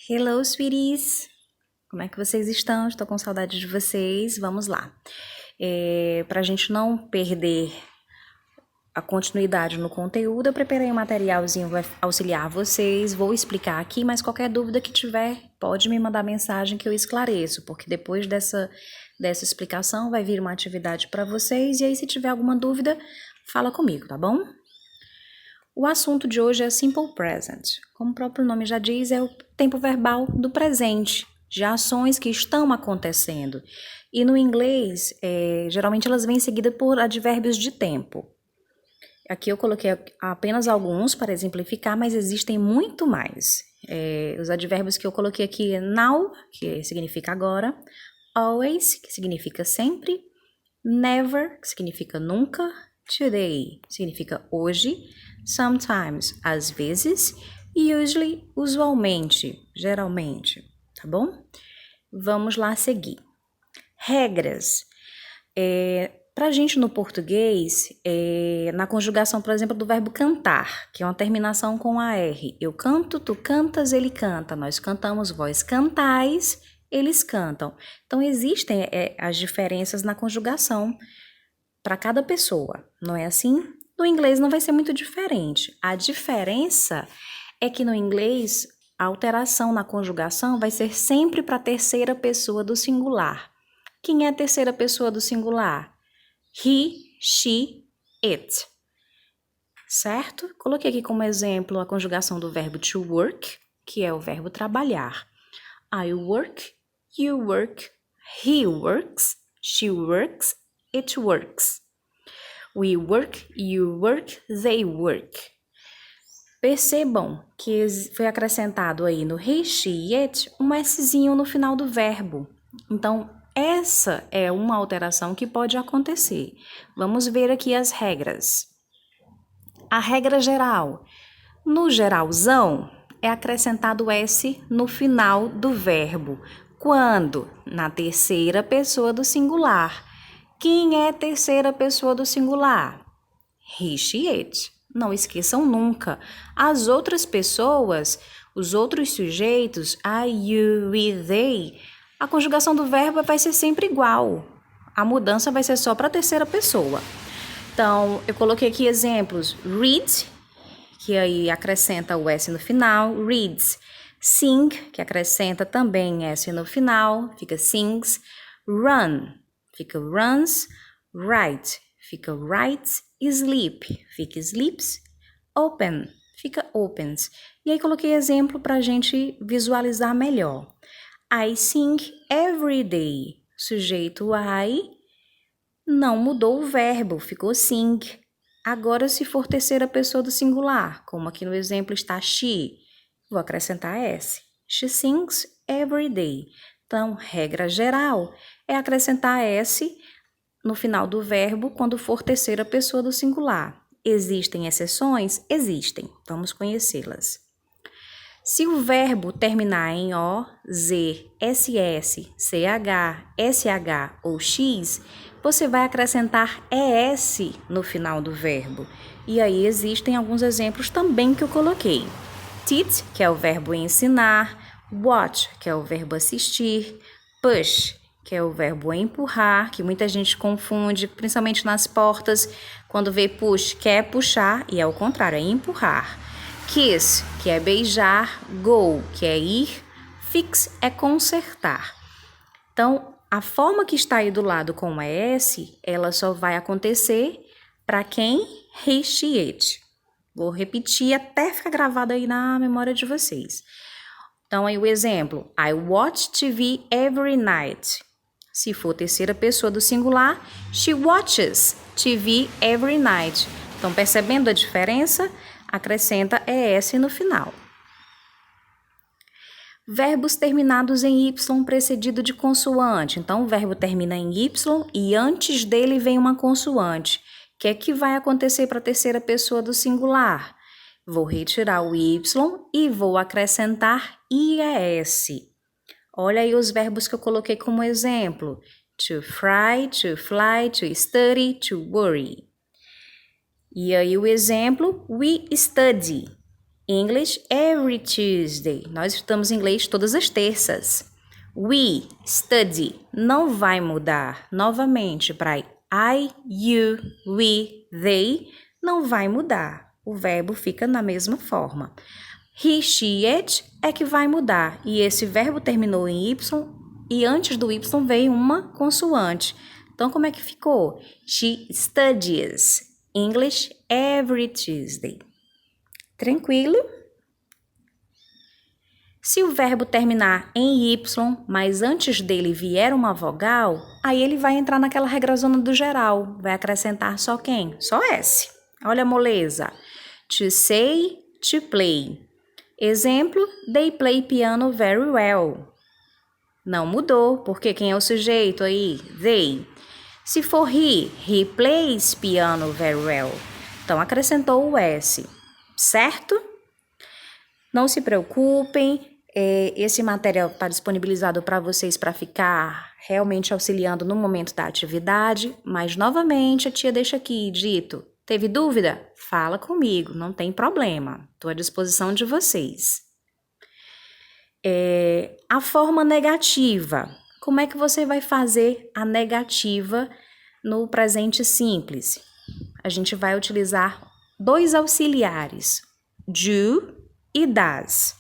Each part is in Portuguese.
Hello, sweeties! Como é que vocês estão? Estou com saudade de vocês. Vamos lá. Para a gente não perder a continuidade no conteúdo, eu preparei um materialzinho para auxiliar vocês. Vou explicar aqui, mas qualquer dúvida que tiver, pode me mandar mensagem que eu esclareço, porque depois dessa explicação vai vir uma atividade para vocês, e aí se tiver alguma dúvida, fala comigo, tá bom? O assunto de hoje é Simple Present. Como o próprio nome já diz, é o tempo verbal do presente, de ações que estão acontecendo. E no inglês, geralmente elas vêm seguidas por advérbios de tempo. Aqui eu coloquei apenas alguns para exemplificar, mas existem muito mais. Os advérbios que eu coloquei aqui é now, que significa agora, always, que significa sempre, never, que significa nunca, today, significa hoje, sometimes, às vezes, usually, usualmente, geralmente, tá bom? Vamos lá seguir. Regras. Pra gente no português, na conjugação, por exemplo, do verbo cantar, que é uma terminação com AR. Eu canto, tu cantas, ele canta. Nós cantamos, vós cantais, eles cantam. Então, existem as diferenças na conjugação para cada pessoa, não é assim? No inglês não vai ser muito diferente. A diferença é que no inglês a alteração na conjugação vai ser sempre para a terceira pessoa do singular. Quem é a terceira pessoa do singular? He, she, it. Certo? Coloquei aqui como exemplo a conjugação do verbo to work, que é o verbo trabalhar. I work, you work, he works, she works, it works. We work, you work, they work. Percebam que foi acrescentado aí no he, she e it um Szinho no final do verbo. Então, essa é uma alteração que pode acontecer. Vamos ver aqui as regras. A regra geral. No geralzão, é acrescentado S no final do verbo. Quando? Na terceira pessoa do singular. Quem é a terceira pessoa do singular? He, she, it. Não esqueçam nunca. As outras pessoas, os outros sujeitos, I, you, we, they, a conjugação do verbo vai ser sempre igual. A mudança vai ser só para a terceira pessoa. Então, eu coloquei aqui exemplos. Read, que aí acrescenta o S no final, reads. Sing, que acrescenta também S no final, fica sings. Run, fica runs. Write, fica writes. Sleep, fica sleeps. Open, fica opens. E aí coloquei exemplo para a gente visualizar melhor. I sing every day. Sujeito I, não mudou o verbo, ficou sing. Agora, se for terceira pessoa do singular, como aqui no exemplo está she, vou acrescentar S. She sings every day. Então, regra geral é acrescentar S no final do verbo quando for terceira pessoa do singular. Existem exceções? Existem. Vamos conhecê-las. Se o verbo terminar em O, Z, SS, CH, SH ou X, você vai acrescentar ES no final do verbo. E aí existem alguns exemplos também que eu coloquei. Teach, que é o verbo ensinar, watch, que é o verbo assistir, push, que é o verbo empurrar, que muita gente confunde, principalmente nas portas, quando vê push, quer puxar, e é o contrário, é empurrar. Kiss, que é beijar, go, que é ir, fix é consertar. Então, a forma que está aí do lado com S, ela só vai acontecer para quem? He, she, it. Vou repetir até ficar gravado aí na memória de vocês. Então, aí o exemplo. I watch TV every night. Se for terceira pessoa do singular, she watches TV every night. Então, percebendo a diferença, acrescenta ES no final. Verbos terminados em Y precedido de consoante. Então, o verbo termina em Y e antes dele vem uma consoante. O que é que vai acontecer para a terceira pessoa do singular? Vou retirar o Y e vou acrescentar IES. Olha aí os verbos que eu coloquei como exemplo. To fry, to fly, to study, to worry. E aí o exemplo, we study. English every Tuesday. Nós estudamos inglês todas as terças. We study não vai mudar. Novamente, para I, you, we, they, não vai mudar. O verbo fica na mesma forma. He, she, it é que vai mudar. E esse verbo terminou em Y e antes do Y veio uma consoante. Então, como é que ficou? She studies English every Tuesday. Tranquilo? Se o verbo terminar em Y, mas antes dele vier uma vogal, aí ele vai entrar naquela regrazona do geral. Vai acrescentar só quem? Só S. Olha a moleza. To say, to play. Exemplo, they play piano very well. Não mudou, porque quem é o sujeito aí? They. Se for he plays piano very well. Então, acrescentou o S, certo? Não se preocupem, esse material está disponibilizado para vocês para ficar realmente auxiliando no momento da atividade, mas, novamente, a tia deixa aqui dito. Teve dúvida? Fala comigo, não tem problema. Estou à disposição de vocês. A forma negativa. Como é que você vai fazer a negativa no presente simples? A gente vai utilizar dois auxiliares, do e das.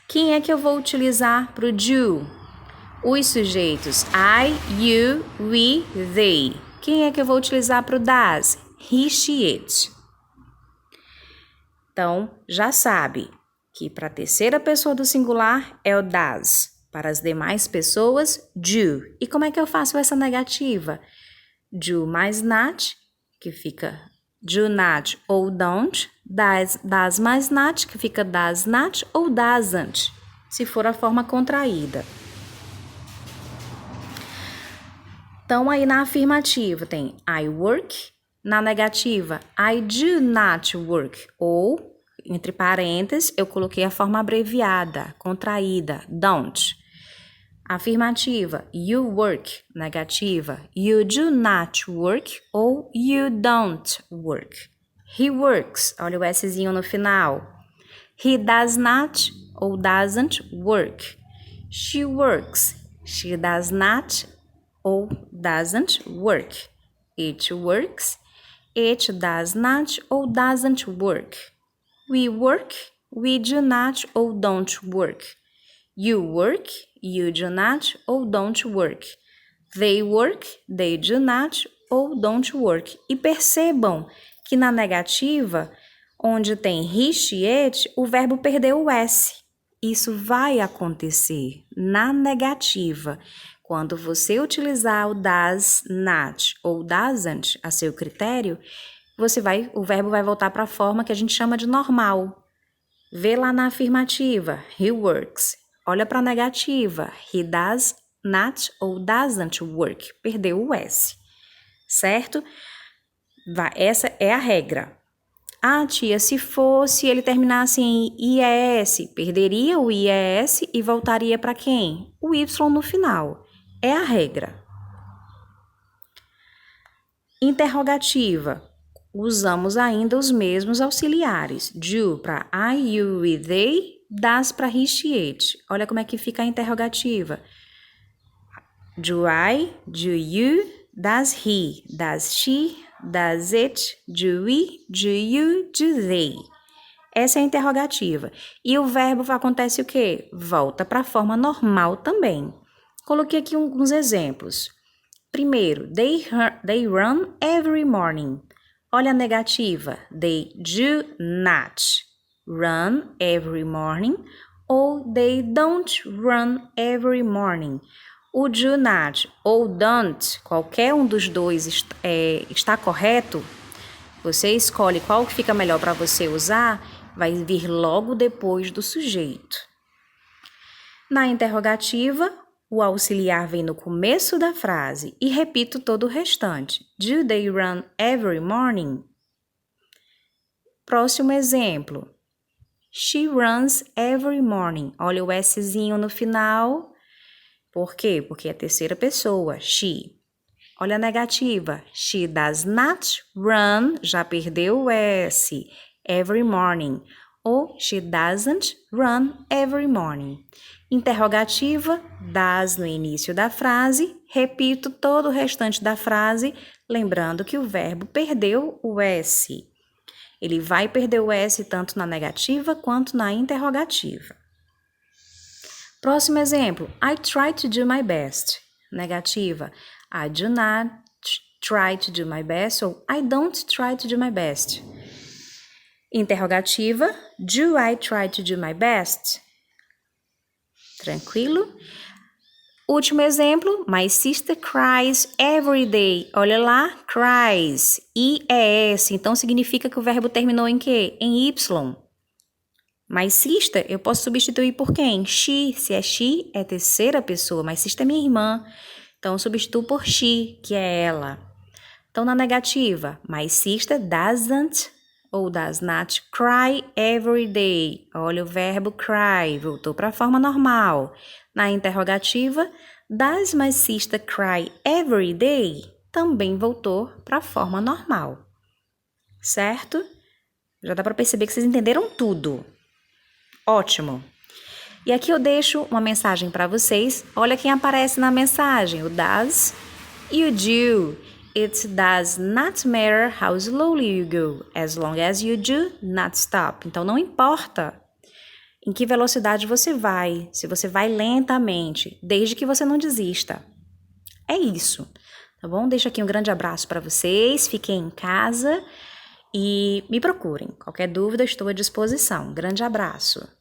Quem é que eu vou utilizar para o do? Os sujeitos I, you, we, they. Quem é que eu vou utilizar para o das? He, she, it. Então, já sabe que para a terceira pessoa do singular é o das. Para as demais pessoas, do. E como é que eu faço essa negativa? Do mais not, que fica do not ou don't. Das mais not, que fica does not ou doesn't, se for a forma contraída. Então, aí na afirmativa tem I work, na negativa I do not work, ou, entre parênteses, eu coloquei a forma abreviada, contraída, don't. Afirmativa, you work, negativa, you do not work ou you don't work. He works, olha o Szinho no final. He does not ou doesn't work. She works, she does not ou doesn't work. It works, it does not ou doesn't work. We work, we do not ou don't work. You work, you do not ou don't work. They work, they do not ou don't work. E percebam que na negativa, onde tem he, she, it, o verbo perdeu o S. Isso vai acontecer na negativa. Quando você utilizar o does not ou doesn't a seu critério, o verbo vai voltar para a forma que a gente chama de normal. Vê lá na afirmativa, he works. Olha para a negativa, he does not ou doesn't work. Perdeu o S, certo? Essa é a regra. Ah, tia, se ele terminasse em IES, perderia o IES e voltaria para quem? O Y no final. É a regra. Interrogativa. Usamos ainda os mesmos auxiliares. Do para I, you e they, das para he, she, it. Olha como é que fica a interrogativa. Do I, do you, does he, does she, does it, do we, do you, do they. Essa é a interrogativa. E o verbo acontece o quê? Volta para a forma normal também. Coloquei aqui alguns exemplos. Primeiro, they run every morning. Olha a negativa. They do not run every morning ou they don't run every morning. O do not ou don't, qualquer um dos dois está correto, você escolhe qual que fica melhor para você usar, vai vir logo depois do sujeito. Na interrogativa, o auxiliar vem no começo da frase e repito todo o restante. Do they run every morning? Próximo exemplo. She runs every morning. Olha o Szinho no final. Por quê? Porque é a terceira pessoa, she. Olha a negativa. She does not run, já perdeu o S, every morning. ou she doesn't run every morning. Interrogativa, does no início da frase, repito todo o restante da frase, lembrando que o verbo perdeu o S. Ele vai perder o S tanto na negativa quanto na interrogativa. Próximo exemplo, I try to do my best. Negativa, I do not try to do my best ou I don't try to do my best. Interrogativa, do I try to do my best? Tranquilo? Último exemplo, my sister cries every day. Olha lá, cries, I-E-S, então significa que o verbo terminou em quê? Em Y. My sister, eu posso substituir por quem? She, se é she, é terceira pessoa, my sister é minha irmã, então eu substituo por she, que é ela. Então na negativa, my sister doesn't ou does not cry every day. Olha o verbo cry, voltou para a forma normal. Na interrogativa, does my sister cry every day? Também voltou para a forma normal. Certo? Já dá para perceber que vocês entenderam tudo. Ótimo! E aqui eu deixo uma mensagem para vocês. Olha quem aparece na mensagem, o does e o do. It does not matter how slowly you go, as long as you do not stop. Então, não importa em que velocidade você vai, se você vai lentamente, desde que você não desista. É isso, tá bom? Deixo aqui um grande abraço para vocês, fiquem em casa e me procurem. Qualquer dúvida, estou à disposição. Grande abraço.